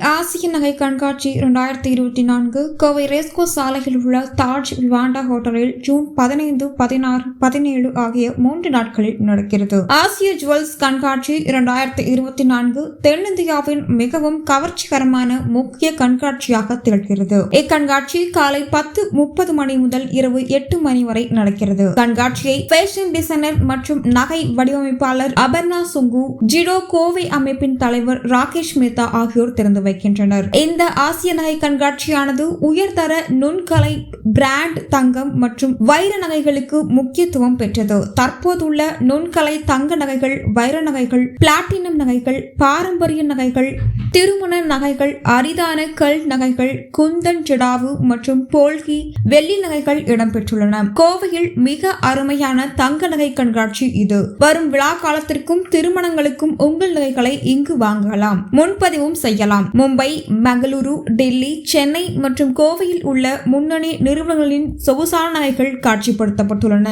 ஆசிய நகை கண்காட்சி 2024 கோவை ரேஸ்கோ சாலையில் உள்ள தாஜ் விவாண்டா ஹோட்டலில் ஜூன் 15, 16, 17 ஆகிய 3 நாட்களில் நடக்கிறது. ஆசிய ஜுவல்ஸ் கண்காட்சி 2024 தென்னிந்தியாவின் மிகவும் கவர்ச்சிகரமான முக்கிய கண்காட்சியாக திகழ்கிறது. இக்கண்காட்சி காலை 10:30 மணி முதல் இரவு 8 மணி வரை நடக்கிறது. கண்காட்சியை ஃபேஷன் டிசைனர் மற்றும் நகை வடிவமைப்பாளர் அபர்ணா சுங்கு, ஜிடோ கோவை அமைப்பின் தலைவர் ராகேஷ் மேத்தா ஆகியோர் திறந்து வைக்கின்றனர். இந்த ஆசிய நகை கண்காட்சியானது உயர்தர நுண்கலை பிராண்ட் தங்கம் மற்றும் வைர நகைகளுக்கு முக்கியத்துவம் பெற்றது. தற்போதுள்ள நுண்கலை தங்க நகைகள், வைர நகைகள், பிளாட்டினம் நகைகள், பாரம்பரிய நகைகள், திருமண நகைகள், அரிதான கல் நகைகள், குந்தன் ஜடாவு மற்றும் போல்கி வெள்ளி நகைகள் இடம்பெற்றுள்ளன. கோவையில் மிக அருமையான தங்க நகை கண்காட்சி இது. வரும் விழா காலத்திற்கும் திருமணங்களுக்கும் உங்கள் நகைகளை இங்கு வாங்கலாம், முன்பதிவும் செய்யலாம். மும்பை, பெங்களூரு, டெல்லி, சென்னை மற்றும் கோவையில் உள்ள முன்னணி நிறுவனங்களின் சொகுசான நகைகள் காட்சிப்படுத்தப்பட்டுள்ளன.